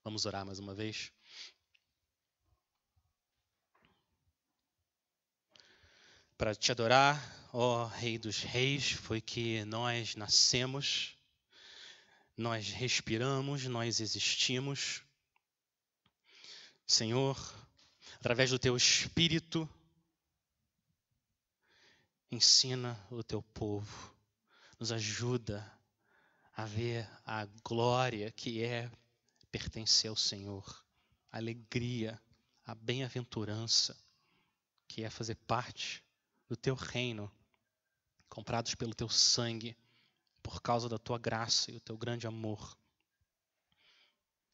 Vamos orar mais uma vez. Para te adorar, ó Rei dos Reis, foi que nós nascemos, nós respiramos, nós existimos. Senhor, através do Teu Espírito, ensina o Teu povo, nos ajuda a ver a glória que é pertencer ao Senhor, a alegria, a bem-aventurança que é fazer parte do Teu reino, comprados pelo Teu sangue, por causa da Tua graça e o Teu grande amor.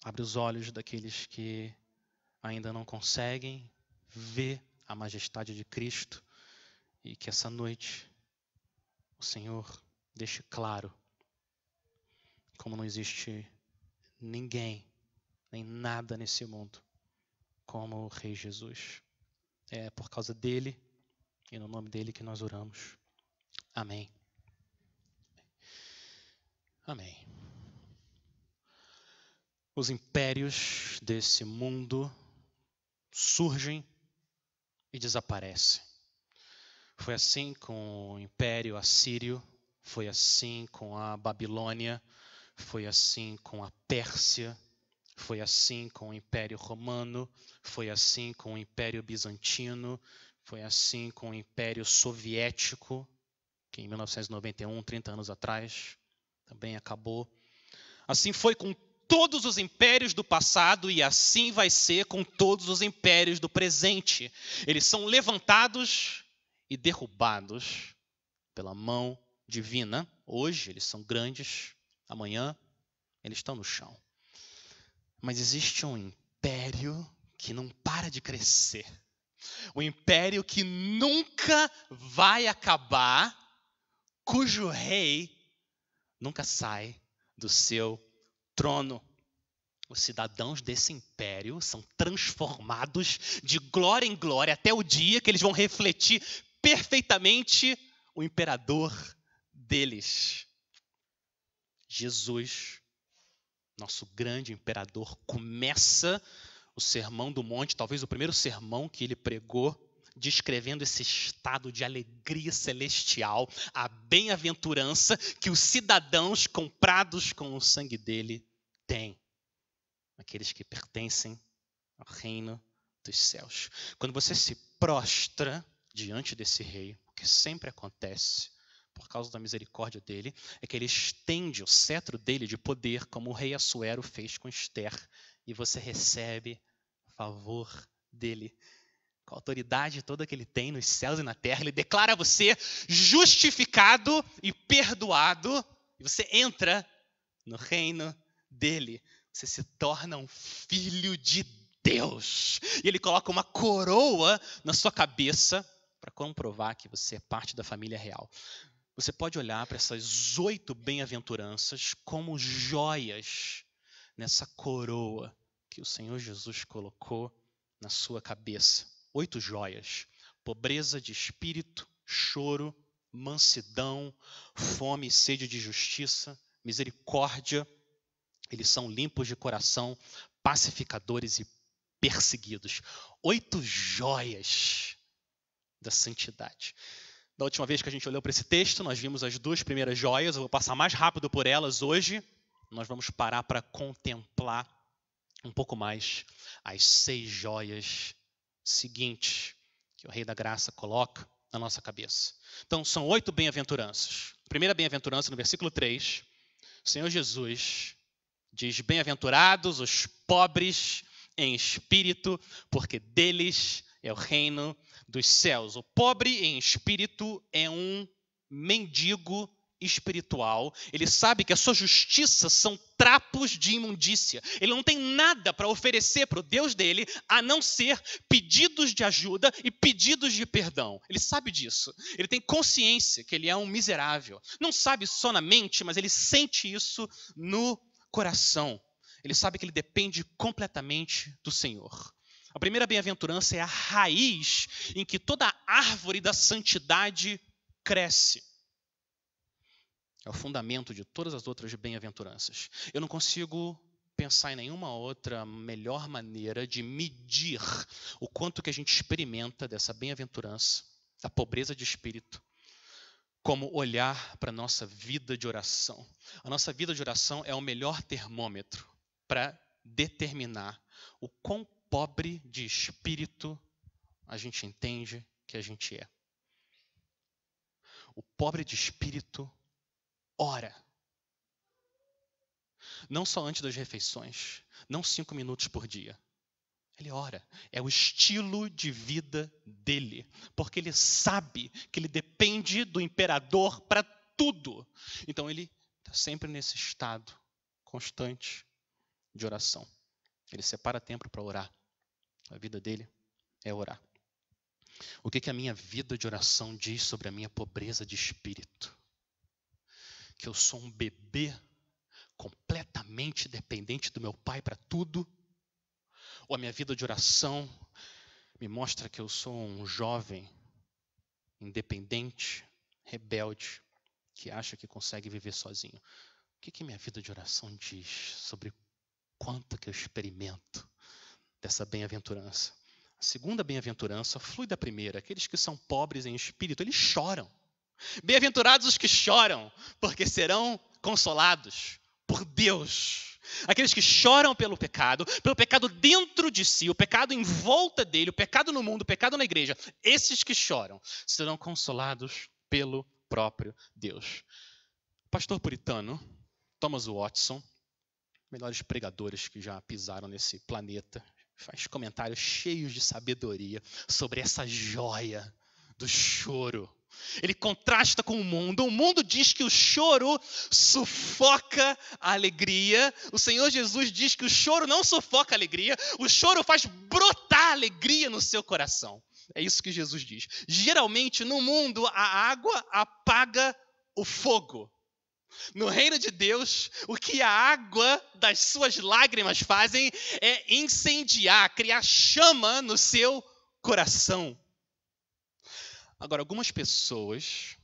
Abre os olhos daqueles que ainda não conseguem ver a majestade de Cristo e que essa noite o Senhor deixe claro como não existe ninguém, nem nada nesse mundo como o Rei Jesus. É por causa dele e no nome dele que nós oramos. Amém. Amém. Os impérios desse mundo surgem e desaparecem. Foi assim com o Império Assírio, foi assim com a Babilônia, foi assim com a Pérsia, foi assim com o Império Romano, foi assim com o Império Bizantino, foi assim com o Império Soviético, que em 1991, 30 anos atrás, também acabou. Assim foi com todos os impérios do passado e assim vai ser com todos os impérios do presente. Eles são levantados e derrubados pela mão divina. Hoje eles são grandes, amanhã eles estão no chão. Mas existe um império que não para de crescer. Um império que nunca vai acabar, cujo rei nunca sai do seu trono. Os cidadãos desse império são transformados de glória em glória até o dia que eles vão refletir perfeitamente o imperador deles. Jesus, nosso grande imperador, começa o Sermão do Monte, talvez o primeiro sermão que ele pregou, descrevendo esse estado de alegria celestial, a bem-aventurança que os cidadãos comprados com o sangue dele têm. Aqueles que pertencem ao reino dos céus. Quando você se prostra diante desse rei, o que sempre acontece, por causa da misericórdia dele, é que ele estende o cetro dele de poder, como o rei Assuero fez com Ester, e você recebe favor dele. Com a autoridade toda que ele tem nos céus e na terra, ele declara você justificado e perdoado, e você entra no reino dele. Você se torna um filho de Deus. E ele coloca uma coroa na sua cabeça para comprovar que você é parte da família real. Você pode olhar para essas 8 bem-aventuranças como joias nessa coroa que o Senhor Jesus colocou na sua cabeça. 8 joias. Pobreza de espírito, choro, mansidão, fome e sede de justiça, misericórdia. Eles são limpos de coração, pacificadores e perseguidos. 8 joias da santidade. Da última vez que a gente olhou para esse texto, nós vimos as 2 primeiras joias. Eu vou passar mais rápido por elas hoje. Nós vamos parar para contemplar um pouco mais as 6 joias seguintes que o Rei da Graça coloca na nossa cabeça. Então, são 8 bem-aventuranças. A primeira bem-aventurança, no versículo 3, o Senhor Jesus diz: bem-aventurados os pobres em espírito, porque deles é o reino dos céus. O pobre em espírito é um mendigo espiritual. Ele sabe que a sua justiça são trapos de imundícia. Ele não tem nada para oferecer para o Deus dele, a não ser pedidos de ajuda e pedidos de perdão. Ele sabe disso. Ele tem consciência que ele é um miserável. Não sabe só na mente, mas ele sente isso no coração. Ele sabe que ele depende completamente do Senhor. A primeira bem-aventurança é a raiz em que toda a árvore da santidade cresce. É o fundamento de todas as outras bem-aventuranças. Eu não consigo pensar em nenhuma outra melhor maneira de medir o quanto que a gente experimenta dessa bem-aventurança, da pobreza de espírito, como olhar para a nossa vida de oração. A nossa vida de oração é o melhor termômetro para determinar o quão pobre de espírito a gente entende que a gente é. O pobre de espírito ora. Não só antes das refeições, não 5 minutos por dia. Ele ora. É o estilo de vida dele. Porque ele sabe que ele depende do imperador para tudo. Então ele está sempre nesse estado constante de oração. Ele separa tempo para orar. A vida dele é orar. O que a minha vida de oração diz sobre a minha pobreza de espírito? Que eu sou um bebê completamente dependente do meu pai para tudo? Ou a minha vida de oração me mostra que eu sou um jovem independente, rebelde, que acha que consegue viver sozinho? O que minha vida de oração diz sobre quanto que eu experimento dessa bem-aventurança? A segunda bem-aventurança flui da primeira. Aqueles que são pobres em espírito, eles choram. Bem-aventurados os que choram, porque serão consolados por Deus. Aqueles que choram pelo pecado dentro de si, o pecado em volta dele, o pecado no mundo, o pecado na igreja. Esses que choram serão consolados pelo próprio Deus. Pastor puritano Thomas Watson, melhores pregadores que já pisaram nesse planeta, faz comentários cheios de sabedoria sobre essa joia do choro. Ele contrasta com o mundo. O mundo diz que o choro sufoca a alegria. O Senhor Jesus diz que o choro não sufoca a alegria. O choro faz brotar alegria no seu coração. É isso que Jesus diz. Geralmente, no mundo, a água apaga o fogo. No reino de Deus, o que a água das suas lágrimas fazem é incendiar, criar chama no seu coração. Agora, algumas pessoas,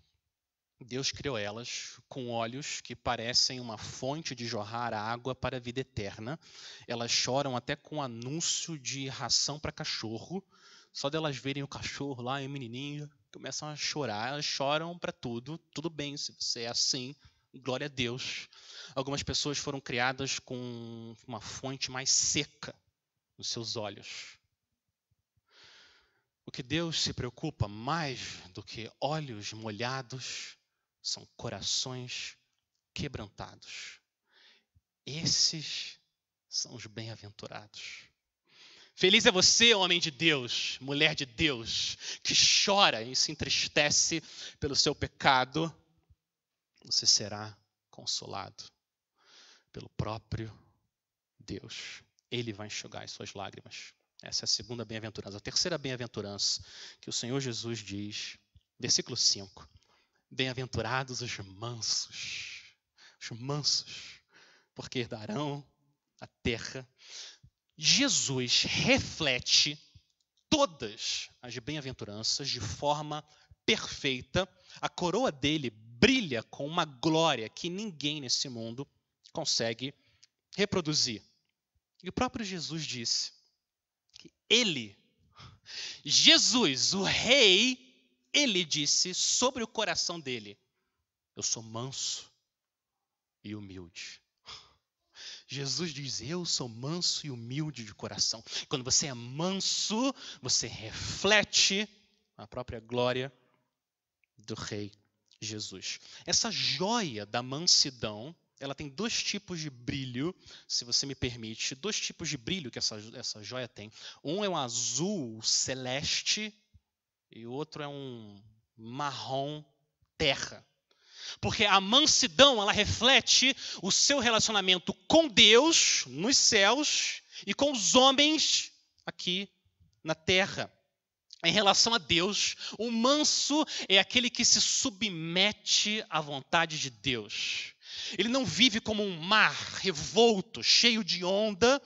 Deus criou elas com olhos que parecem uma fonte de jorrar água para a vida eterna. Elas choram até com anúncio de ração para cachorro. Só delas verem o cachorro lá e o menininho, começam a chorar. Elas choram para tudo. Tudo bem, se você é assim, glória a Deus. Algumas pessoas foram criadas com uma fonte mais seca nos seus olhos. O que Deus se preocupa mais do que olhos molhados são corações quebrantados. Esses são os bem-aventurados. Feliz é você, homem de Deus, mulher de Deus, que chora e se entristece pelo seu pecado. Você será consolado pelo próprio Deus. Ele vai enxugar as suas lágrimas. Essa é a segunda bem-aventurança. A terceira bem-aventurança que o Senhor Jesus diz, versículo 5. Bem-aventurados os mansos, porque herdarão a terra. Jesus reflete todas as bem-aventuranças de forma perfeita. A coroa dele brilha com uma glória que ninguém nesse mundo consegue reproduzir. E o próprio Jesus disse que ele, Jesus, o rei, ele disse sobre o coração dele: eu sou manso e humilde. Jesus diz: eu sou manso e humilde de coração. Quando você é manso, você reflete a própria glória do rei Jesus. Essa joia da mansidão, ela tem 2 tipos de brilho, se você me permite. 2 tipos de brilho que essa joia tem. Um é um azul celeste e o outro é um marrom terra. Porque a mansidão, ela reflete o seu relacionamento com Deus nos céus e com os homens aqui na terra. Em relação a Deus, o manso é aquele que se submete à vontade de Deus. Ele não vive como um mar revolto, cheio de onda,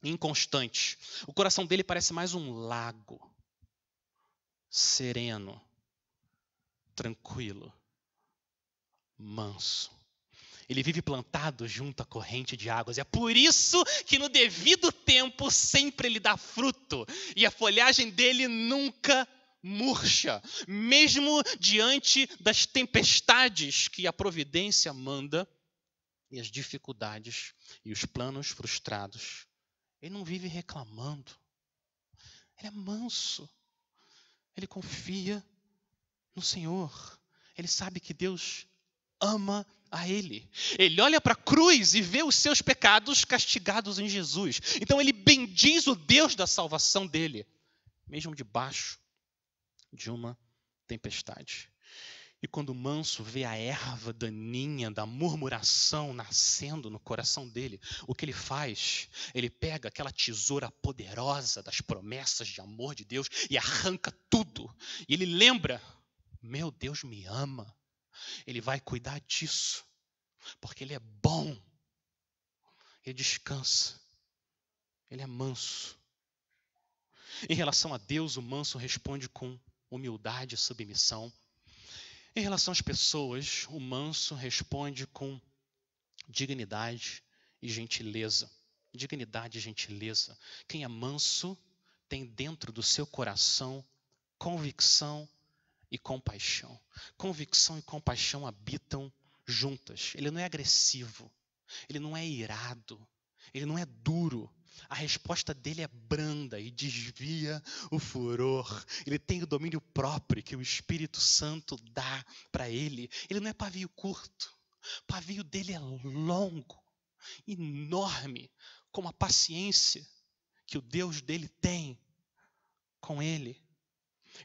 inconstante. O coração dele parece mais um lago, sereno, tranquilo, manso. Ele vive plantado junto à corrente de águas. É por isso que no devido tempo sempre ele dá fruto. E a folhagem dele nunca murcha. Mesmo diante das tempestades que a providência manda, e as dificuldades e os planos frustrados, ele não vive reclamando. Ele é manso. Ele confia no Senhor. Ele sabe que Deus ama a ele. Ele olha para a cruz e vê os seus pecados castigados em Jesus. Então ele bendiz o Deus da salvação dele, mesmo debaixo de uma tempestade. E quando o manso vê a erva daninha da murmuração nascendo no coração dele, o que ele faz? Ele pega aquela tesoura poderosa das promessas de amor de Deus e arranca tudo. E ele lembra, meu Deus me ama. Ele vai cuidar disso, porque ele é bom. Ele descansa. Ele é manso. Em relação a Deus, o manso responde com humildade e submissão. Em relação às pessoas, o manso responde com dignidade e gentileza. Dignidade e gentileza. Quem é manso tem dentro do seu coração convicção e compaixão. Convicção e compaixão habitam juntas. Ele não é agressivo, ele não é irado, ele não é duro. A resposta dele é branda e desvia o furor. Ele tem o domínio próprio que o Espírito Santo dá para ele. Ele não é pavio curto. O pavio dele é longo, enorme, como a paciência que o Deus dele tem com ele.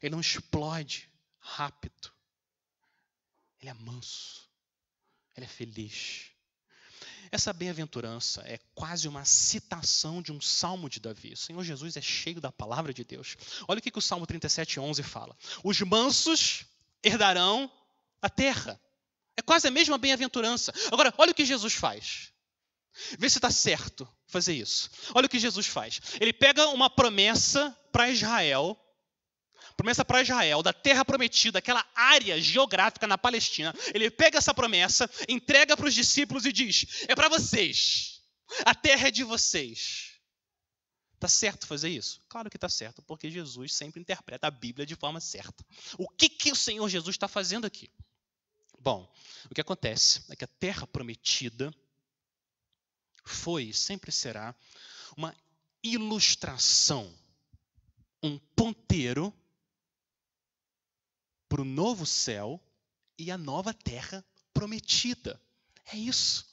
Ele não explode rápido. Ele é manso. Ele é feliz. Essa bem-aventurança é quase uma citação de um salmo de Davi. O Senhor Jesus é cheio da palavra de Deus. Olha o que o Salmo 37:11 fala. Os mansos herdarão a terra. É quase a mesma bem-aventurança. Agora, olha o que Jesus faz. Vê se está certo fazer isso. Olha o que Jesus faz. Ele pega uma promessa para Israel, da terra prometida, aquela área geográfica na Palestina. Ele pega essa promessa, entrega para os discípulos e diz, é para vocês, a terra é de vocês. Está certo fazer isso? Claro que está certo, porque Jesus sempre interpreta a Bíblia de forma certa. O que o Senhor Jesus está fazendo aqui? Bom, o que acontece é que a terra prometida foi e sempre será uma ilustração, um ponteiro para o novo céu e a nova terra prometida. É isso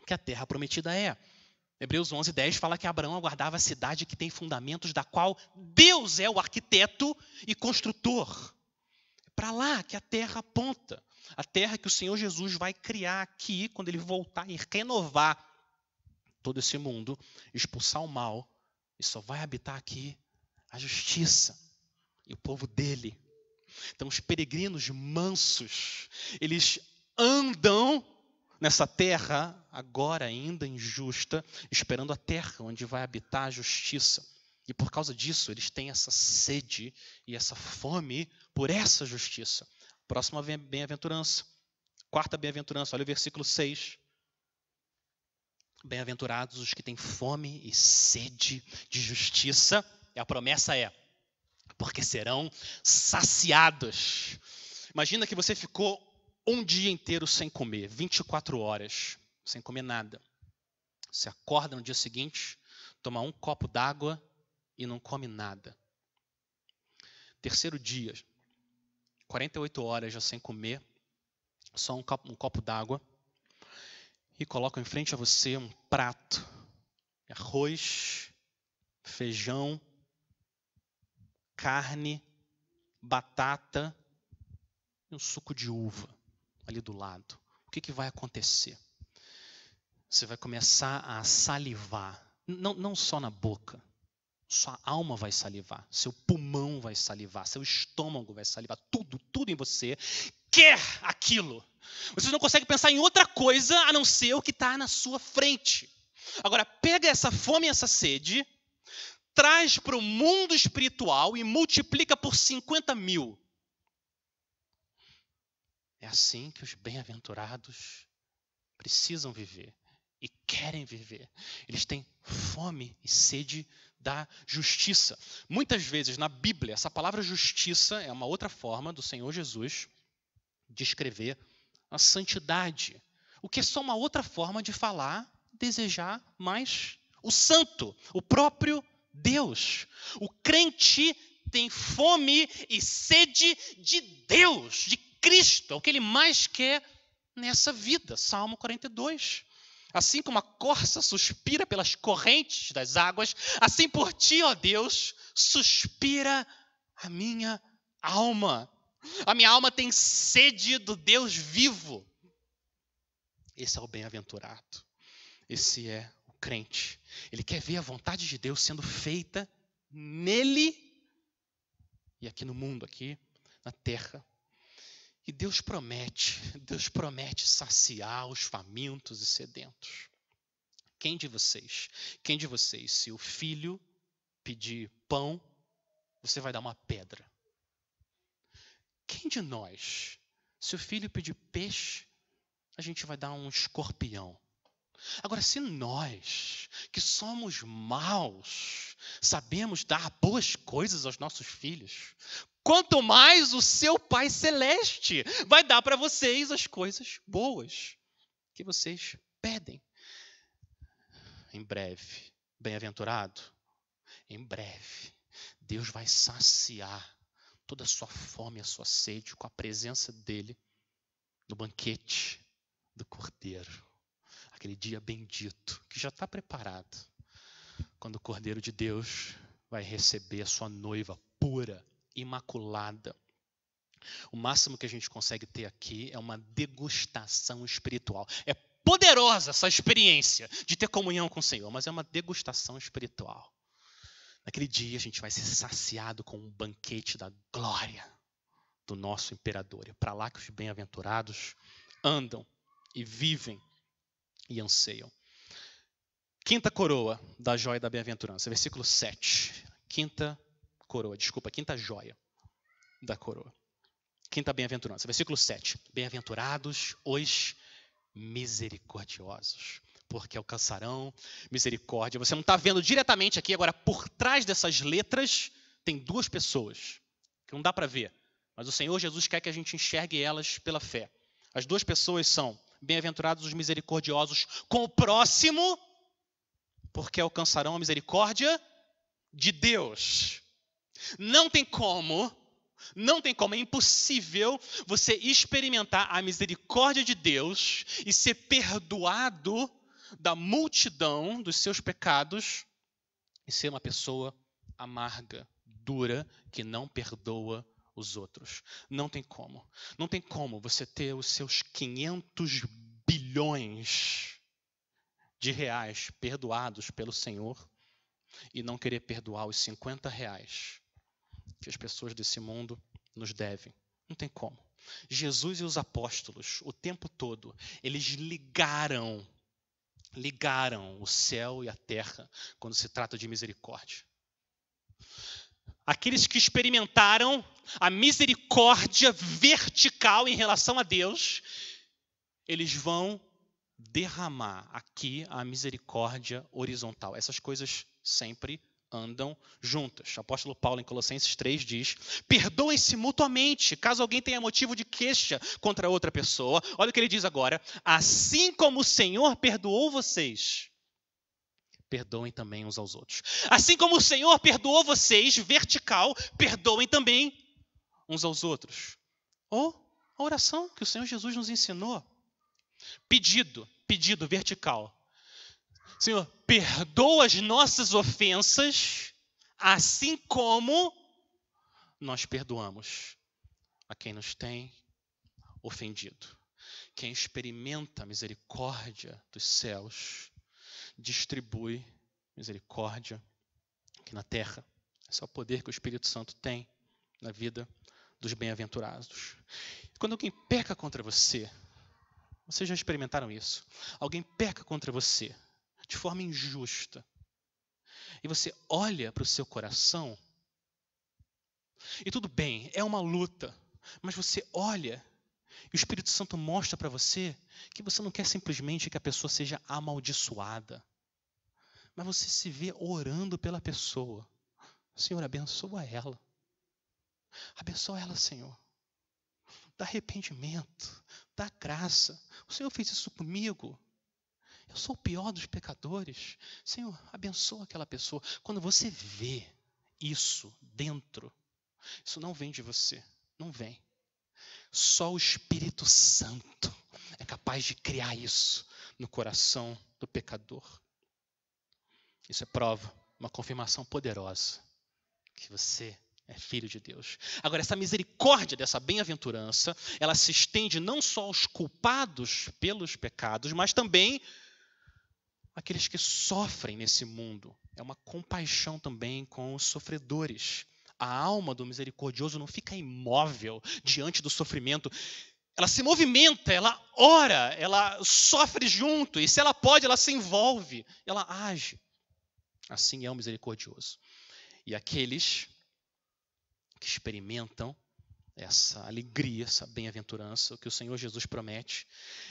que a terra prometida é. Hebreus 11:10 fala que Abraão aguardava a cidade que tem fundamentos, da qual Deus é o arquiteto e construtor. É para lá que a terra aponta. A terra que o Senhor Jesus vai criar aqui, quando ele voltar e renovar todo esse mundo, expulsar o mal, e só vai habitar aqui a justiça e o povo dele. Então os peregrinos mansos, eles andam nessa terra, agora ainda injusta, esperando a terra onde vai habitar a justiça. E por causa disso, eles têm essa sede e essa fome por essa justiça. Próxima bem-aventurança. Quarta bem-aventurança, olha o versículo 6. Bem-aventurados os que têm fome e sede de justiça. E a promessa é, porque serão saciados. Imagina que você ficou um dia inteiro sem comer, 24 horas, sem comer nada. Você acorda no dia seguinte, toma um copo d'água e não come nada. Terceiro dia, 48 horas já sem comer, só um copo d'água, e colocam em frente a você um prato, arroz, feijão, carne, batata e um suco de uva ali do lado. O que vai acontecer? Você vai começar a salivar, não só na boca. Sua alma vai salivar, seu pulmão vai salivar, seu estômago vai salivar, tudo em você quer aquilo. Você não consegue pensar em outra coisa a não ser o que está na sua frente. Agora, pega essa fome e essa sede, traz para o mundo espiritual e multiplica por 50.000. É assim que os bem-aventurados precisam viver e querem viver. Eles têm fome e sede da justiça. Muitas vezes na Bíblia, essa palavra justiça é uma outra forma do Senhor Jesus descrever a santidade. O que é só uma outra forma de falar, desejar mais o santo, o próprio Deus. O crente tem fome e sede de Deus, de Cristo. É o que ele mais quer nessa vida. Salmo 42. Assim como a corça suspira pelas correntes das águas, assim por ti, ó Deus, suspira a minha alma. A minha alma tem sede do Deus vivo. Esse é o bem-aventurado. Esse é o crente. Ele quer ver a vontade de Deus sendo feita nele e aqui no mundo, aqui na terra. E Deus promete saciar os famintos e sedentos. Quem de vocês, se o filho pedir pão, você vai dar uma pedra? Quem de nós, se o filho pedir peixe, a gente vai dar um escorpião? Agora, se nós, que somos maus, sabemos dar boas coisas aos nossos filhos, quanto mais o seu Pai Celeste vai dar para vocês as coisas boas que vocês pedem. Em breve, bem-aventurado, em breve, Deus vai saciar toda a sua fome e a sua sede com a presença dele no banquete do Cordeiro. Aquele dia bendito que já está preparado, quando o Cordeiro de Deus vai receber a sua noiva pura, imaculada. O máximo que a gente consegue ter aqui é uma degustação espiritual. É poderosa essa experiência de ter comunhão com o Senhor, mas é uma degustação espiritual. Naquele dia a gente vai ser saciado com um banquete da glória do nosso imperador. É para lá que os bem-aventurados andam e vivem e anseiam. Quinta coroa da joia da bem-aventurança, versículo 7. Quinta joia da coroa. Quinta bem-aventurança, versículo 7. Bem-aventurados os misericordiosos, porque alcançarão misericórdia. Você não está vendo diretamente aqui, agora por trás dessas letras tem duas pessoas, que não dá para ver, mas o Senhor Jesus quer que a gente enxergue elas pela fé. As duas pessoas são: bem-aventurados os misericordiosos com o próximo, porque alcançarão a misericórdia de Deus. Não tem como, é impossível você experimentar a misericórdia de Deus e ser perdoado da multidão dos seus pecados e ser uma pessoa amarga, dura, que não perdoa os outros. Não tem como. Não tem como você ter os seus 500 bilhões de reais perdoados pelo Senhor e não querer perdoar os 50 reais que as pessoas desse mundo nos devem. Não tem como. Jesus e os apóstolos, o tempo todo, eles ligaram o céu e a terra quando se trata de misericórdia. Aqueles que experimentaram a misericórdia vertical em relação a Deus, eles vão derramar aqui a misericórdia horizontal. Essas coisas sempre andam juntas. O apóstolo Paulo, em Colossenses 3, diz: perdoem-se mutuamente, caso alguém tenha motivo de queixa contra outra pessoa. Olha o que ele diz agora: assim como o Senhor perdoou vocês, perdoem também uns aos outros. Assim como o Senhor perdoou vocês, vertical, perdoem também uns aos outros. Ou a oração que o Senhor Jesus nos ensinou. Pedido vertical. Senhor, perdoa as nossas ofensas, assim como nós perdoamos a quem nos tem ofendido. Quem experimenta a misericórdia dos céus, distribui misericórdia aqui na terra. Esse é o poder que o Espírito Santo tem na vida dos bem-aventurados. Quando alguém peca contra você, vocês já experimentaram isso? Alguém peca contra você de forma injusta, e você olha para o seu coração, e tudo bem, é uma luta, mas você olha E o Espírito Santo mostra para você que você não quer simplesmente que a pessoa seja amaldiçoada, mas você se vê orando pela pessoa. Senhor, abençoa ela. Abençoa ela, Senhor. Dá arrependimento, dá graça. O Senhor fez isso comigo. Eu sou o pior dos pecadores. Senhor, abençoa aquela pessoa. Quando você vê isso dentro, isso não vem de você. Não vem. Só o Espírito Santo é capaz de criar isso no coração do pecador. Isso é prova, uma confirmação poderosa que você é filho de Deus. Agora, essa misericórdia dessa bem-aventurança, ela se estende não só aos culpados pelos pecados, mas também àqueles que sofrem nesse mundo. É uma compaixão também com os sofredores. A alma do misericordioso não fica imóvel diante do sofrimento. Ela se movimenta, ela ora, ela sofre junto. E se ela pode, ela se envolve, ela age. Assim é o misericordioso. E aqueles que experimentam essa alegria, essa bem-aventurança, o que o Senhor Jesus promete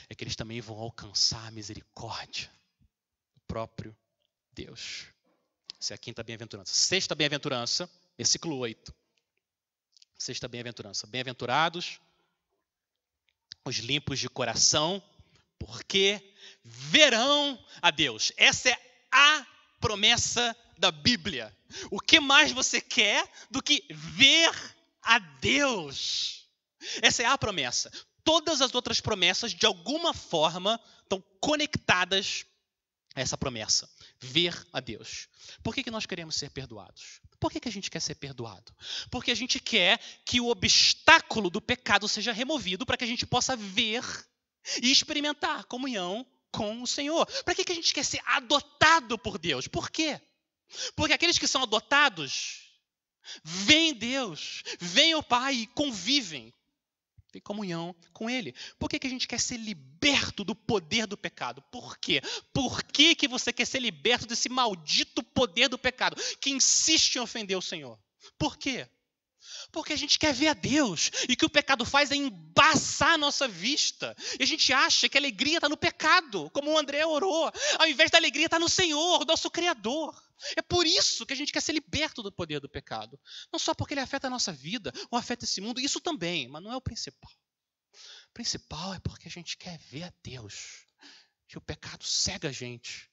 é que eles também vão alcançar a misericórdia do próprio Deus. Essa é a quinta bem-aventurança. Sexta bem-aventurança, versículo 8. Sexta bem-aventurança. Bem-aventurados os limpos de coração, porque verão a Deus. Essa é a promessa da Bíblia. O que mais você quer do que ver a Deus? Essa é a promessa. Todas as outras promessas, de alguma forma, estão conectadas a essa promessa. Ver a Deus. Por que nós queremos ser perdoados? Por que a gente quer ser perdoado? Porque a gente quer que o obstáculo do pecado seja removido para que a gente possa ver e experimentar comunhão com o Senhor. Para que a gente quer ser adotado por Deus? Por quê? Porque aqueles que são adotados veem Deus, veem o Pai e convivem, têm comunhão com Ele. Por que a gente quer ser liberto do poder do pecado? Por quê? Por que você quer ser liberto desse maldito poder do pecado que insiste em ofender o Senhor? Por quê? Porque a gente quer ver a Deus, e o que o pecado faz é embaçar a nossa vista. E a gente acha que a alegria está no pecado, como o André orou, ao invés da alegria está no Senhor, nosso Criador. É por isso que a gente quer ser liberto do poder do pecado. Não só porque ele afeta a nossa vida, ou afeta esse mundo, isso também, mas não é o principal. O principal é porque a gente quer ver a Deus, que o pecado cega a gente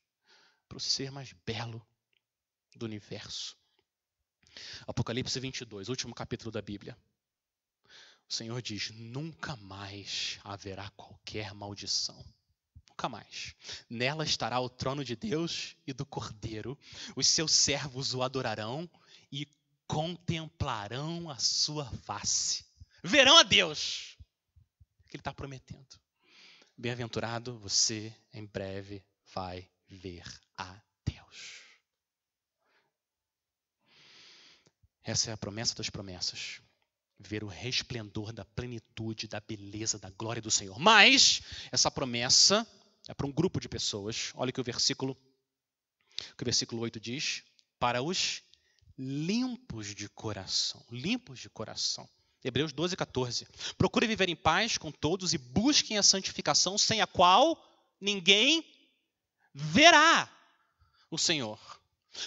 para o ser mais belo do universo. Apocalipse 22, último capítulo da Bíblia. O Senhor diz: nunca mais haverá qualquer maldição. Nunca mais. Nela estará o trono de Deus e do Cordeiro. Os seus servos o adorarão e contemplarão a sua face. Verão a Deus. É o que ele está prometendo. Bem-aventurado, você em breve vai ver a Deus. Essa é a promessa das promessas. Ver o resplendor da plenitude, da beleza, da glória do Senhor. Mas essa promessa é para um grupo de pessoas. Olha o que o versículo 8 diz. Para os limpos de coração. Limpos de coração. Hebreus 12, 14. Procurem viver em paz com todos e busquem a santificação, sem a qual ninguém verá o Senhor.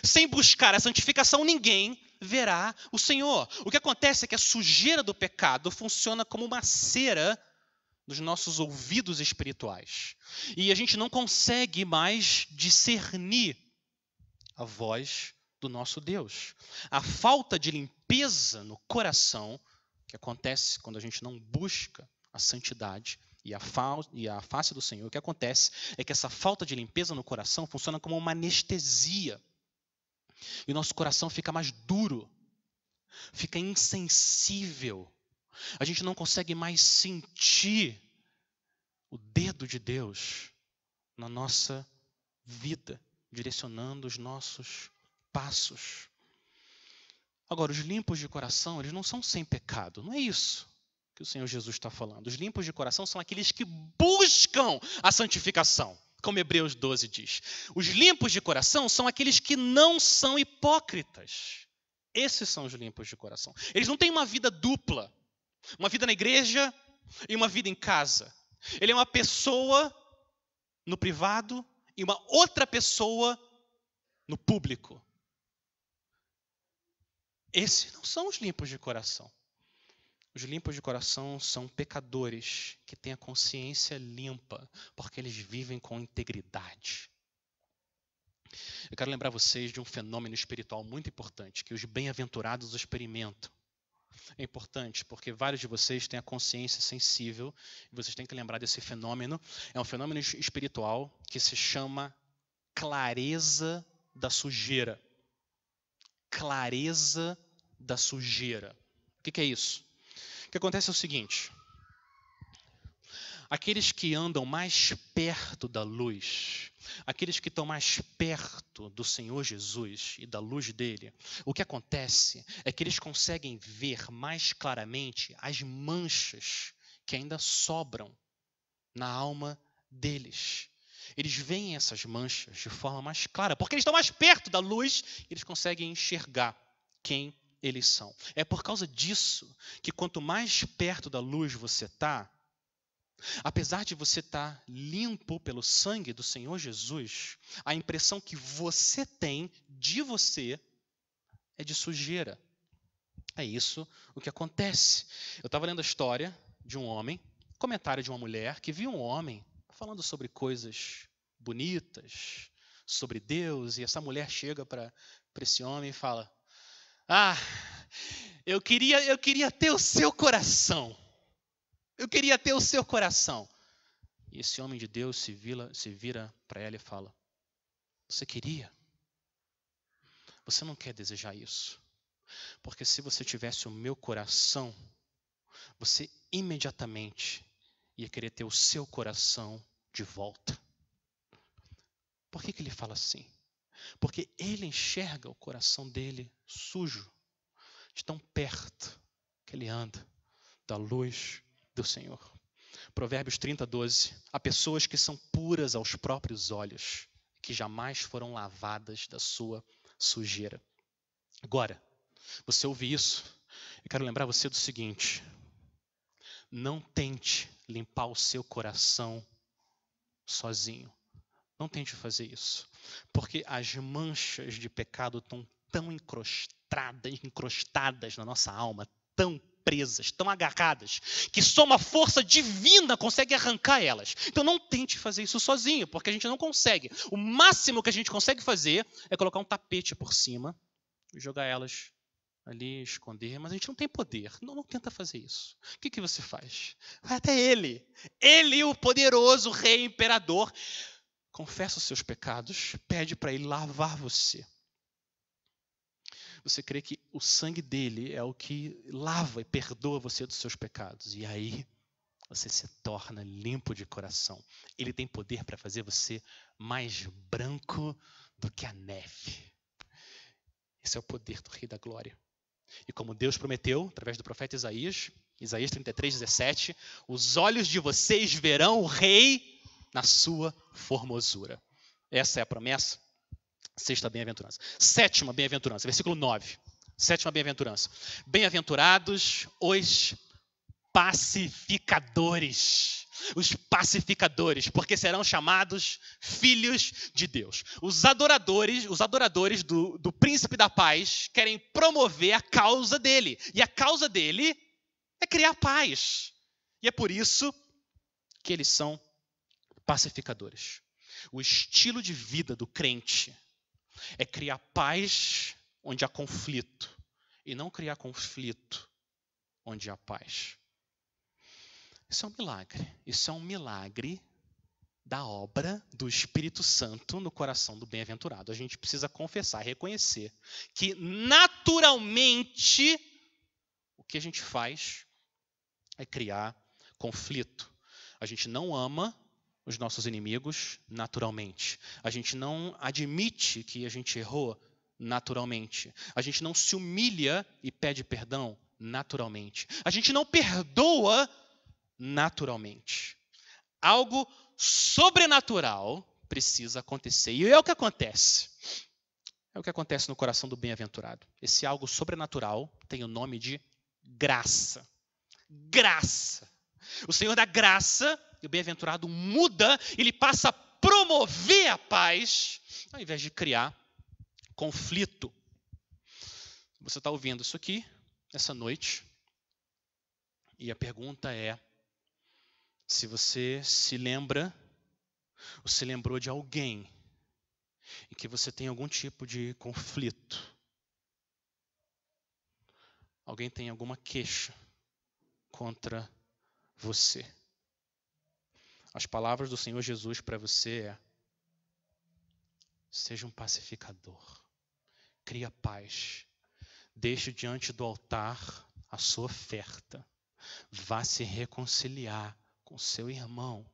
Sem buscar a santificação, ninguém verá o Senhor. O que acontece é que a sujeira do pecado funciona como uma cera nos nossos ouvidos espirituais. E a gente não consegue mais discernir a voz do nosso Deus. A falta de limpeza no coração, que acontece quando a gente não busca a santidade e a face do Senhor, o que acontece é que essa falta de limpeza no coração funciona como uma anestesia. E o nosso coração fica mais duro, fica insensível. A gente não consegue mais sentir o dedo de Deus na nossa vida, direcionando os nossos passos. Agora, os limpos de coração, eles não são sem pecado. Não é isso que o Senhor Jesus está falando. Os limpos de coração são aqueles que buscam a santificação. Como Hebreus 12 diz. Os limpos de coração são aqueles que não são hipócritas. Esses são os limpos de coração. Eles não têm uma vida dupla. Uma vida na igreja e uma vida em casa. Ele é uma pessoa no privado e uma outra pessoa no público. Esses não são os limpos de coração. Os limpos de coração são pecadores que têm a consciência limpa, porque eles vivem com integridade. Eu quero lembrar vocês de um fenômeno espiritual muito importante, que os bem-aventurados experimentam. É importante, porque vários de vocês têm a consciência sensível, e vocês têm que lembrar desse fenômeno. É um fenômeno espiritual que se chama clareza da sujeira. Clareza da sujeira. O que é isso? O que acontece é o seguinte: aqueles que andam mais perto da luz, aqueles que estão mais perto do Senhor Jesus e da luz dele, o que acontece é que eles conseguem ver mais claramente as manchas que ainda sobram na alma deles. Eles veem essas manchas de forma mais clara, porque eles estão mais perto da luz, eles conseguem enxergar quem eles são. É por causa disso que quanto mais perto da luz você está, apesar de você estar limpo pelo sangue do Senhor Jesus, a impressão que você tem de você é de sujeira. É isso o que acontece. Eu estava lendo a história de um homem, comentário de uma mulher que viu um homem falando sobre coisas bonitas, sobre Deus, e essa mulher chega para esse homem e fala: "Ah, eu queria ter o seu coração. Eu queria ter o seu coração." E esse homem de Deus se vira para ela e fala: "Você queria? Você não quer desejar isso. Porque se você tivesse o meu coração, você imediatamente ia querer ter o seu coração de volta." Por que ele fala assim? Porque ele enxerga o coração dele sujo, de tão perto que ele anda da luz do Senhor. Provérbios 30:12. Há pessoas que são puras aos próprios olhos, que jamais foram lavadas da sua sujeira. Agora, você ouve isso, eu quero lembrar você do seguinte: não tente limpar o seu coração sozinho. Não tente fazer isso, porque as manchas de pecado estão tão encrostadas na nossa alma, tão presas, tão agarradas, que só uma força divina consegue arrancar elas. Então não tente fazer isso sozinho, porque a gente não consegue. O máximo que a gente consegue fazer é colocar um tapete por cima e jogar elas ali, esconder, mas a gente não tem poder. Não tenta fazer isso. O que você faz? Vai até ele. Ele, o poderoso rei imperador, confessa os seus pecados, pede para ele lavar você. Você crê que o sangue dele é o que lava e perdoa você dos seus pecados. E aí você se torna limpo de coração. Ele tem poder para fazer você mais branco do que a neve. Esse é o poder do Rei da Glória. E como Deus prometeu, através do profeta Isaías 33:17, os olhos de vocês verão o Rei na sua formosura. Essa é a promessa. Sexta bem-aventurança. Sétima bem-aventurança, versículo 9. Sétima bem-aventurança. Bem-aventurados os pacificadores. Os pacificadores, porque serão chamados filhos de Deus. Os adoradores do príncipe da paz querem promover a causa dele. E a causa dele é criar paz. E é por isso que eles são pacificadores. O estilo de vida do crente é criar paz onde há conflito e não criar conflito onde há paz. Isso é um milagre. Isso é um milagre da obra do Espírito Santo no coração do bem-aventurado. A gente precisa confessar, reconhecer que naturalmente o que a gente faz é criar conflito. A gente não ama os nossos inimigos naturalmente. A gente não admite que a gente errou naturalmente. A gente não se humilha e pede perdão naturalmente. A gente não perdoa naturalmente. Algo sobrenatural precisa acontecer. E é o que acontece. É o que acontece no coração do bem-aventurado. Esse algo sobrenatural tem o nome de graça. Graça. O Senhor da graça, e o bem-aventurado muda, ele passa a promover a paz, ao invés de criar conflito. Você está ouvindo isso aqui, essa noite, e a pergunta é, se você se lembra, ou se lembrou de alguém em que você tem algum tipo de conflito. Alguém tem alguma queixa contra você. As palavras do Senhor Jesus para você é: seja um pacificador. Cria paz. Deixe diante do altar a sua oferta. Vá se reconciliar com seu irmão.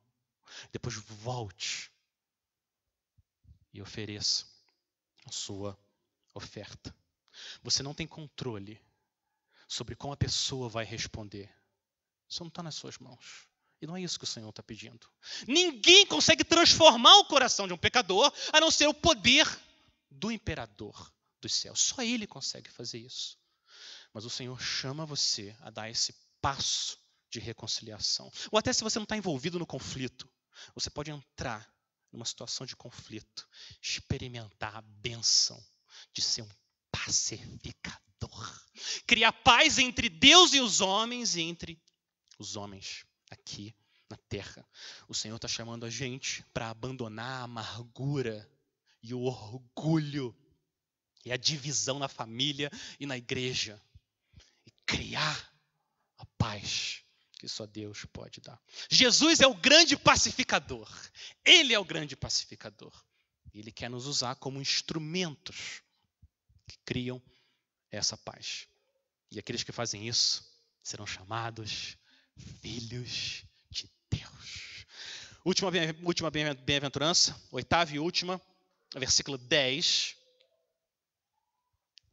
Depois volte e ofereça a sua oferta. Você não tem controle sobre como a pessoa vai responder. Isso não está nas suas mãos. E não é isso que o Senhor está pedindo. Ninguém consegue transformar o coração de um pecador, a não ser o poder do imperador dos céus. Só Ele consegue fazer isso. Mas o Senhor chama você a dar esse passo de reconciliação. Ou até se você não está envolvido no conflito, você pode entrar numa situação de conflito, experimentar a bênção de ser um pacificador. Criar paz entre Deus e os homens e entre os homens aqui na terra. O Senhor está chamando a gente para abandonar a amargura e o orgulho e a divisão na família e na igreja e criar a paz que só Deus pode dar. Jesus é o grande pacificador. Ele é o grande pacificador. Ele quer nos usar como instrumentos que criam essa paz. E aqueles que fazem isso serão chamados filhos de Deus. Última bem-aventurança, oitava e última, versículo 10.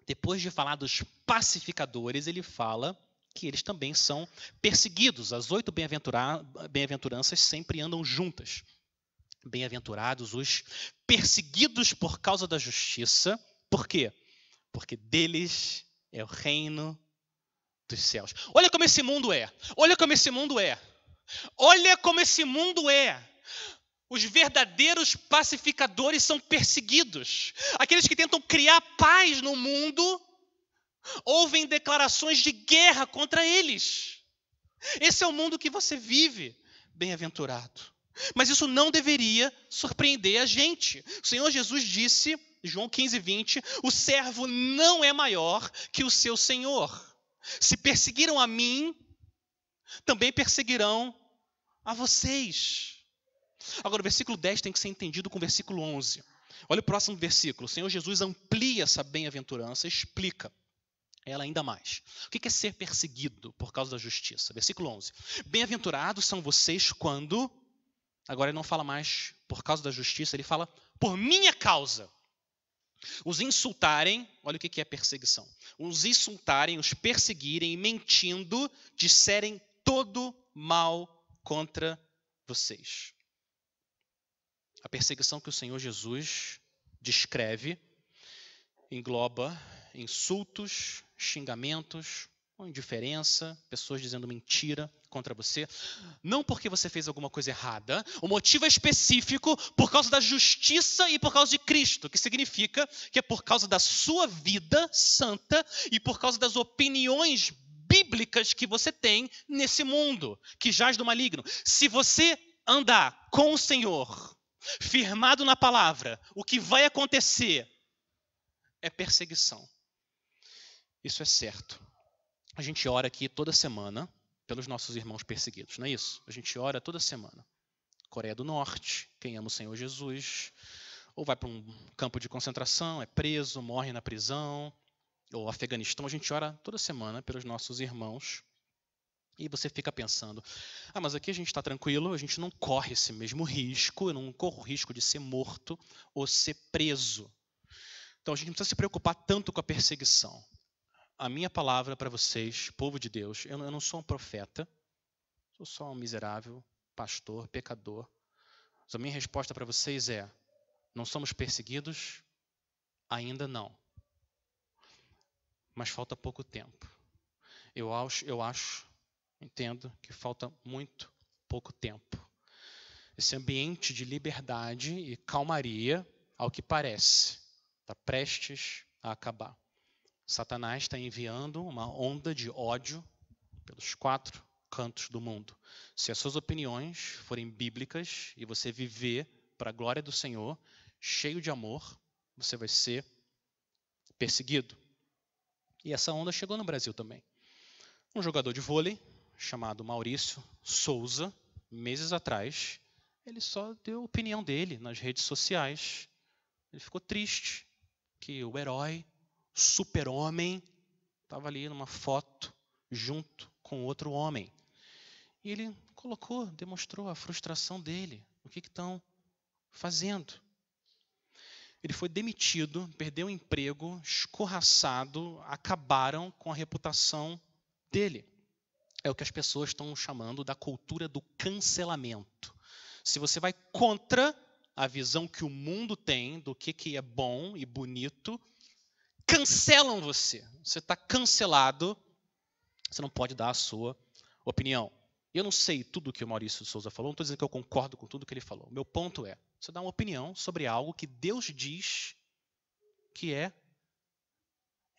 Depois de falar dos pacificadores, ele fala que eles também são perseguidos. As 8 bem-aventuranças sempre andam juntas. Bem-aventurados os perseguidos por causa da justiça. Por quê? Porque deles é o reino dos céus. Olha como esse mundo é. Olha como esse mundo é. Olha como esse mundo é. Os verdadeiros pacificadores são perseguidos. Aqueles que tentam criar paz no mundo ouvem declarações de guerra contra eles. Esse é o mundo que você vive, bem-aventurado. Mas isso não deveria surpreender a gente. O Senhor Jesus disse, João 15:20, o servo não é maior que o seu Senhor. Se perseguiram a mim, também perseguirão a vocês. Agora, o versículo 10 tem que ser entendido com o versículo 11. Olha o próximo versículo. O Senhor Jesus amplia essa bem-aventurança, explica ela ainda mais. O que é ser perseguido por causa da justiça? Versículo 11. Bem-aventurados são vocês quando... Agora ele não fala mais por causa da justiça, ele fala por minha causa. Os insultarem, olha o que é perseguição. Os insultarem, os perseguirem e mentindo, disserem todo mal contra vocês. A perseguição que o Senhor Jesus descreve engloba insultos, xingamentos, indiferença, pessoas dizendo mentira contra você. Não porque você fez alguma coisa errada, o motivo é específico por causa da justiça e por causa de Cristo, que significa que é por causa da sua vida santa e por causa das opiniões bíblicas que você tem nesse mundo, que jaz do maligno. Se você andar com o Senhor, firmado na palavra, o que vai acontecer é perseguição. Isso é certo. A gente ora aqui toda semana pelos nossos irmãos perseguidos, não é isso? A gente ora toda semana. Coreia do Norte, quem ama o Senhor Jesus, ou vai para um campo de concentração, é preso, morre na prisão, ou Afeganistão, a gente ora toda semana pelos nossos irmãos. E você fica pensando, mas aqui a gente está tranquilo, a gente não corre esse mesmo risco, eu não corro o risco de ser morto ou ser preso. Então a gente não precisa se preocupar tanto com a perseguição. A minha palavra para vocês, povo de Deus, eu não sou um profeta, sou só um miserável pastor, pecador. Mas a minha resposta para vocês é, não somos perseguidos? Ainda não. Mas falta pouco tempo. Eu acho Entendo que falta muito pouco tempo. Esse ambiente de liberdade e calmaria, ao que parece, está prestes a acabar. Satanás está enviando uma onda de ódio pelos 4 cantos do mundo. Se as suas opiniões forem bíblicas e você viver para a glória do Senhor, cheio de amor, você vai ser perseguido. E essa onda chegou no Brasil também. Um jogador de vôlei chamado Maurício Souza, meses atrás, ele só deu a opinião dele nas redes sociais. Ele ficou triste que o herói, o super-homem, estava ali numa foto junto com outro homem. E ele demonstrou a frustração dele. O que estão fazendo? Ele foi demitido, perdeu o emprego, escorraçado, acabaram com a reputação dele. É o que as pessoas estão chamando da cultura do cancelamento. Se você vai contra a visão que o mundo tem do que é bom e bonito, cancelam você. Você está cancelado, você não pode dar a sua opinião. Eu não sei tudo o que o Maurício Souza falou, não estou dizendo que eu concordo com tudo que ele falou. O meu ponto é, você dá uma opinião sobre algo que Deus diz que é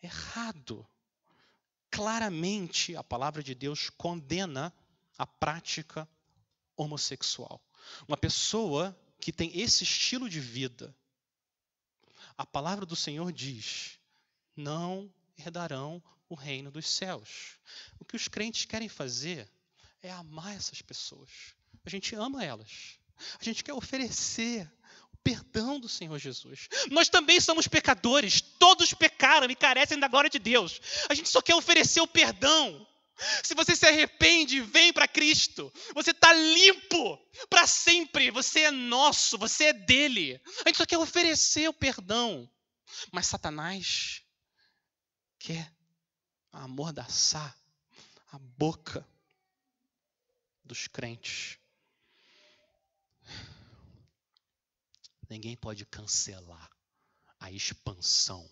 errado. Claramente, a palavra de Deus condena a prática homossexual. Uma pessoa que tem esse estilo de vida, a palavra do Senhor diz, não herdarão o reino dos céus. O que os crentes querem fazer é amar essas pessoas. A gente ama elas. A gente quer oferecer o perdão do Senhor Jesus. Nós também somos pecadores. Todos pecaram e carecem da glória de Deus. A gente só quer oferecer o perdão. Se você se arrepende, vem para Cristo. Você está limpo para sempre. Você é nosso, você é dele. A gente só quer oferecer o perdão. Mas Satanás quer amordaçar a boca dos crentes. Ninguém pode cancelar a expansão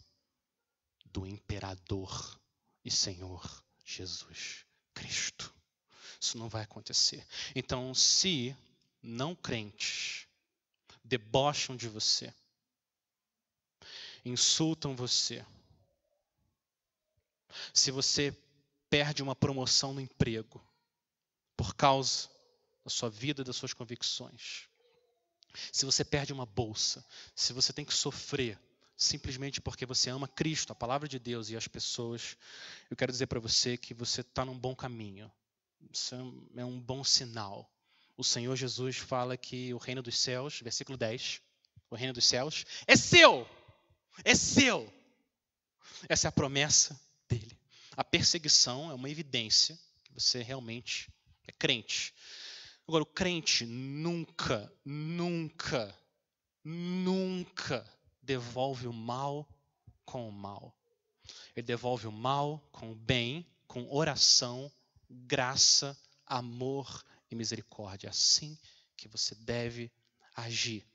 do imperador e Senhor Jesus Cristo. Isso não vai acontecer. Então, se não crentes debocham de você, insultam você, se você perde uma promoção no emprego por causa da sua vida e das suas convicções, se você perde uma bolsa, se você tem que sofrer simplesmente porque você ama Cristo, a palavra de Deus e as pessoas, eu quero dizer para você que você está num bom caminho. Isso é um bom sinal. O Senhor Jesus fala que o reino dos céus, versículo 10, o reino dos céus é seu. É seu. Essa é a promessa dele. A perseguição é uma evidência que você realmente é crente. Agora, o crente nunca devolve o mal com o mal. Ele devolve o mal com o bem, com oração, graça, amor e misericórdia. É assim que você deve agir.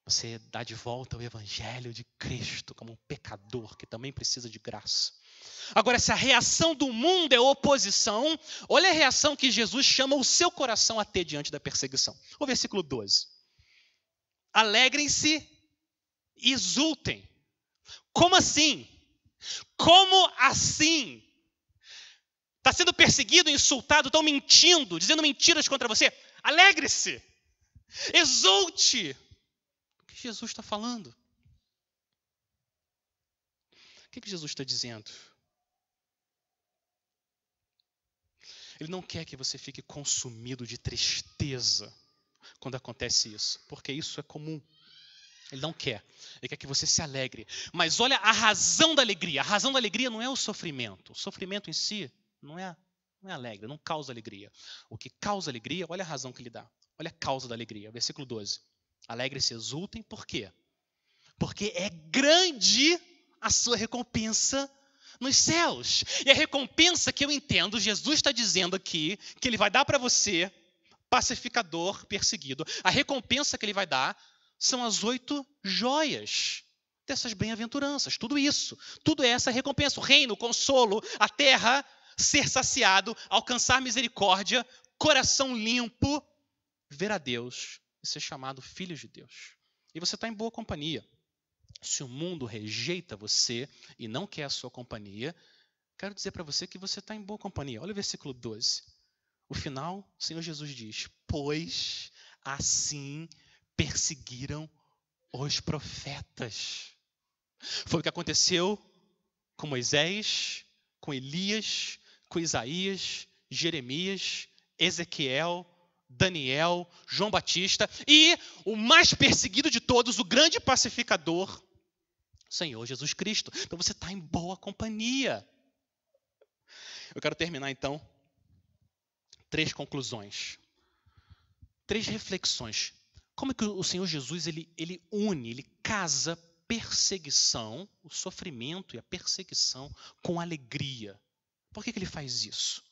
Você dá de volta o evangelho de Cristo como um pecador que também precisa de graça. Agora, se a reação do mundo é oposição, olha a reação que Jesus chama o seu coração a ter diante da perseguição. O versículo 12. Alegrem-se e exultem. Como assim? Como assim? Está sendo perseguido, insultado, estão mentindo, dizendo mentiras contra você? Alegre-se. Exulte. O que Jesus está falando? O que Jesus está dizendo? Ele não quer que você fique consumido de tristeza quando acontece isso, porque isso é comum. Ele não quer. Ele quer que você se alegre. Mas olha a razão da alegria. A razão da alegria não é o sofrimento. O sofrimento em si não é alegre, não causa alegria. O que causa alegria, olha a razão que ele dá. Olha a causa da alegria. Versículo 12. Alegre-se, exultem. Por quê? Porque é grande a sua recompensa nos céus. E a recompensa que eu entendo, Jesus está dizendo aqui, que ele vai dar para você, pacificador perseguido, a recompensa que ele vai dar são as 8 joias dessas bem-aventuranças. Tudo isso, tudo é essa recompensa. O reino, o consolo, a terra, ser saciado, alcançar misericórdia, coração limpo, ver a Deus e ser chamado filho de Deus. E você está em boa companhia. Se o mundo rejeita você e não quer a sua companhia, quero dizer para você que você está em boa companhia. Olha o versículo 12. O final, o Senhor Jesus diz: pois assim perseguiram os profetas. Foi o que aconteceu com Moisés, com Elias, com Isaías, Jeremias, Ezequiel, Daniel, João Batista e o mais perseguido de todos, o grande pacificador, o Senhor Jesus Cristo. Então você está em boa companhia. Eu quero terminar então 3 conclusões, 3 reflexões. Como é que o Senhor Jesus ele une, ele casa perseguição, o sofrimento e a perseguição com alegria? Por que ele faz isso?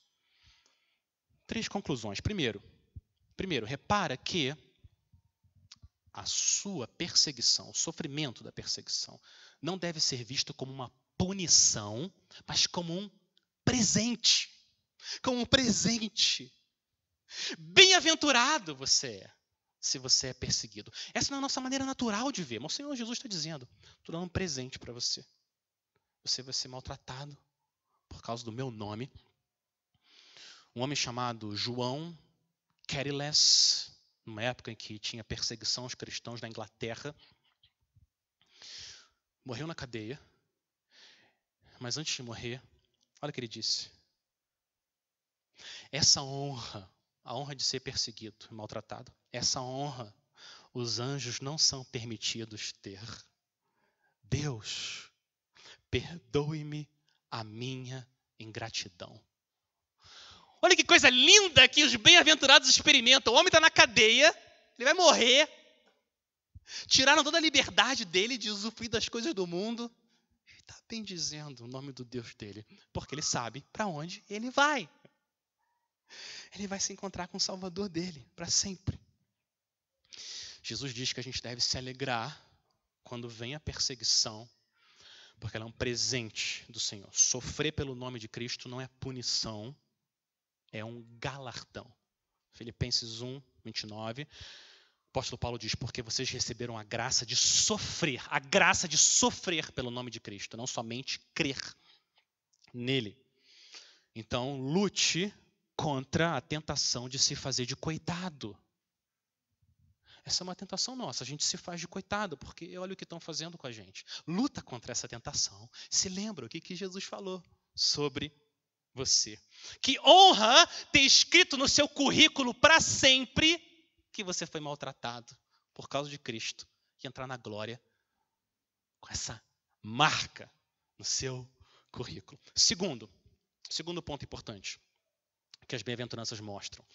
3 conclusões. Primeiro, repara que a sua perseguição, o sofrimento da perseguição, não deve ser visto como uma punição, mas como um presente. Como um presente. Bem-aventurado você é, se você é perseguido. Essa não é a nossa maneira natural de ver, mas o Senhor Jesus está dizendo: estou dando um presente para você. Você vai ser maltratado por causa do meu nome. Um homem chamado João Carillas, numa época em que tinha perseguição aos cristãos na Inglaterra, morreu na cadeia, mas antes de morrer, olha o que ele disse: essa honra, a honra de ser perseguido e maltratado, essa honra os anjos não são permitidos ter. Deus, perdoe-me a minha ingratidão. Olha que coisa linda que os bem-aventurados experimentam. O homem está na cadeia, ele vai morrer. Tiraram toda a liberdade dele de usufruir das coisas do mundo. Ele está bendizendo o nome do Deus dele, porque ele sabe para onde ele vai. Ele vai se encontrar com o Salvador dele para sempre. Jesus diz que a gente deve se alegrar quando vem a perseguição, porque ela é um presente do Senhor. Sofrer pelo nome de Cristo não é punição, é um galardão. Filipenses 1, 29. O apóstolo Paulo diz: porque vocês receberam a graça de sofrer pelo nome de Cristo, não somente crer nele. Então, lute contra a tentação de se fazer de coitado. Essa é uma tentação nossa, a gente se faz de coitado, porque olha o que estão fazendo com a gente. Luta contra essa tentação. Se lembra o que Jesus falou sobre você. Que honra ter escrito no seu currículo para sempre que você foi maltratado por causa de Cristo e entrar na glória com essa marca no seu currículo. Segundo ponto importante que as bem-aventuranças mostram: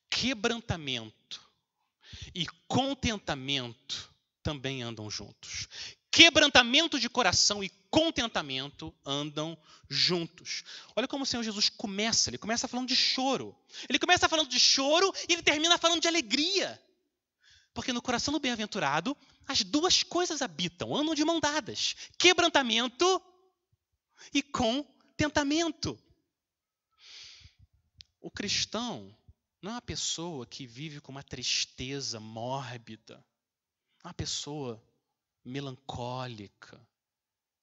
quebrantamento e contentamento também andam juntos. Quebrantamento de coração e contentamento andam juntos. Olha como o Senhor Jesus começa. Ele começa falando de choro. Ele começa falando de choro e ele termina falando de alegria. Porque no coração do bem-aventurado, as duas coisas habitam, andam de mão dadas. Quebrantamento e contentamento. O cristão não é uma pessoa que vive com uma tristeza mórbida. É uma pessoa melancólica,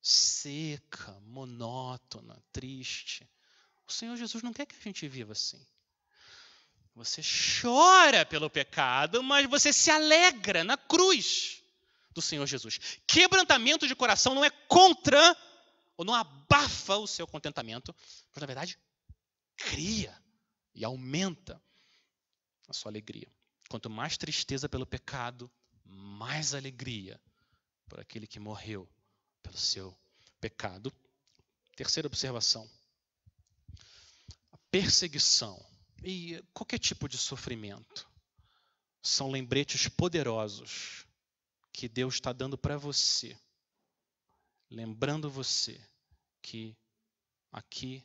seca, monótona, triste. O Senhor Jesus não quer que a gente viva assim. Você chora pelo pecado, mas você se alegra na cruz do Senhor Jesus. Quebrantamento de coração não é contra ou não abafa o seu contentamento, mas na verdade cria e aumenta a sua alegria. Quanto mais tristeza pelo pecado, mais alegria por aquele que morreu pelo seu pecado. Terceira observação: a perseguição e qualquer tipo de sofrimento são lembretes poderosos que Deus está dando para você, lembrando você que aqui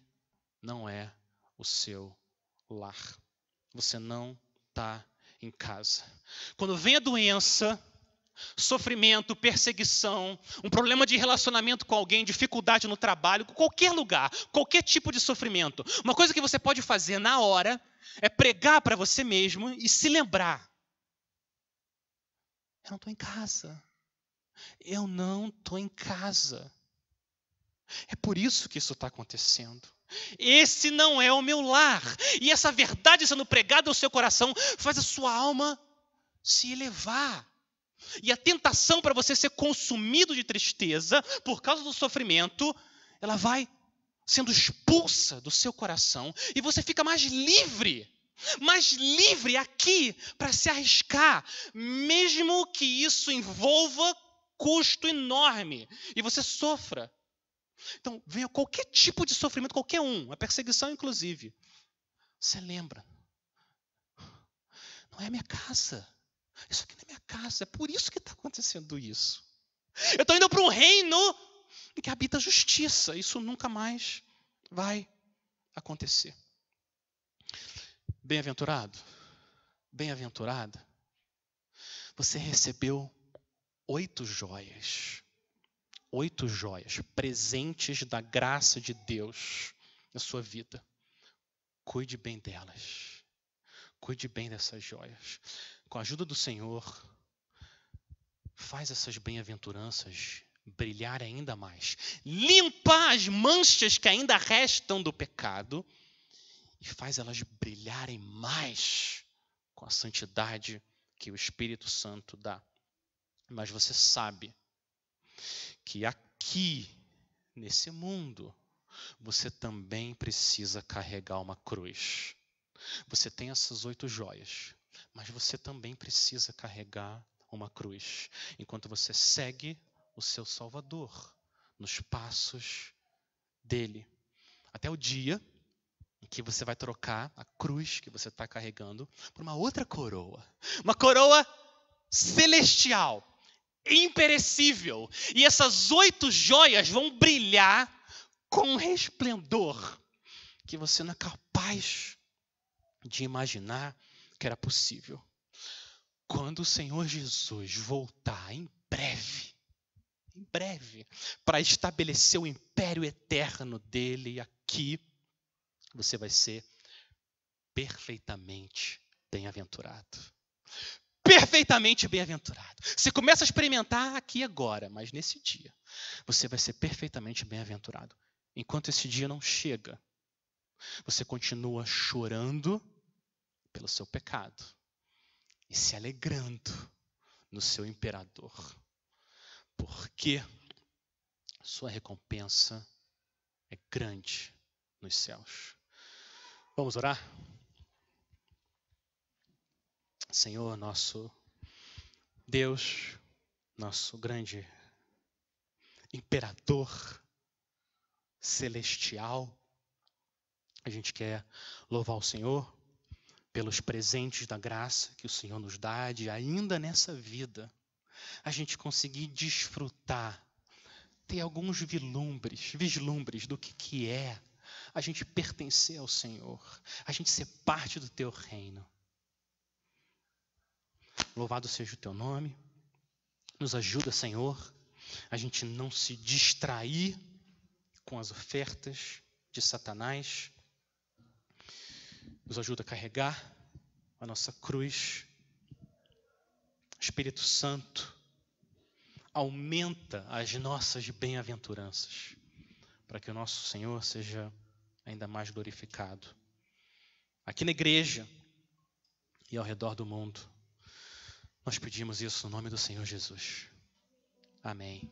não é o seu lar. Você não está em casa. Quando vem a doença, sofrimento, perseguição, um problema de relacionamento com alguém, dificuldade no trabalho, qualquer lugar, qualquer tipo de sofrimento, uma coisa que você pode fazer na hora é pregar para você mesmo e se lembrar: eu não estou em casa. Eu não estou em casa. É por isso que isso está acontecendo. Esse não é o meu lar. E essa verdade sendo pregada ao seu coração faz a sua alma se elevar. E a tentação para você ser consumido de tristeza por causa do sofrimento, ela vai sendo expulsa do seu coração e você fica mais livre aqui para se arriscar, mesmo que isso envolva custo enorme e você sofra. Então, venha qualquer tipo de sofrimento, qualquer um, a perseguição inclusive. Você lembra, não é minha casa. Isso aqui não é minha casa, é por isso que está acontecendo isso. Eu estou indo para um reino em que habita a justiça. Isso nunca mais vai acontecer. Bem-aventurado, bem-aventurada, você recebeu 8 joias. 8 joias, presentes da graça de Deus na sua vida. Cuide bem delas. Cuide bem dessas joias. Com a ajuda do Senhor, faz essas bem-aventuranças brilhar ainda mais. Limpa as manchas que ainda restam do pecado e faz elas brilharem mais com a santidade que o Espírito Santo dá. Mas você sabe que aqui, nesse mundo, você também precisa carregar uma cruz. Você tem essas 8 joias, mas você também precisa carregar uma cruz, enquanto você segue o seu Salvador nos passos dele. Até o dia em que você vai trocar a cruz que você está carregando por uma outra coroa. Uma coroa celestial, imperecível. E essas 8 joias vão brilhar com um resplendor que você não é capaz de imaginar que era possível. Quando o Senhor Jesus voltar em breve, para estabelecer o império eterno dele aqui, você vai ser perfeitamente bem-aventurado. Perfeitamente bem-aventurado. Você começa a experimentar aqui agora, mas nesse dia, você vai ser perfeitamente bem-aventurado. Enquanto esse dia não chega, você continua chorando pelo seu pecado e se alegrando no seu imperador, porque sua recompensa é grande nos céus. Vamos orar? Senhor, nosso Deus, nosso grande imperador celestial, a gente quer louvar o Senhor pelos presentes da graça que o Senhor nos dá, de ainda nessa vida a gente conseguir desfrutar, ter alguns vislumbres do que é a gente pertencer ao Senhor, a gente ser parte do teu reino. Louvado seja o teu nome. Nos ajuda, Senhor, a gente não se distrair com as ofertas de Satanás. Nos ajuda a carregar a nossa cruz. Espírito Santo, aumenta as nossas bem-aventuranças, para que o nosso Senhor seja ainda mais glorificado. Aqui na igreja e ao redor do mundo, nós pedimos isso no nome do Senhor Jesus. Amém.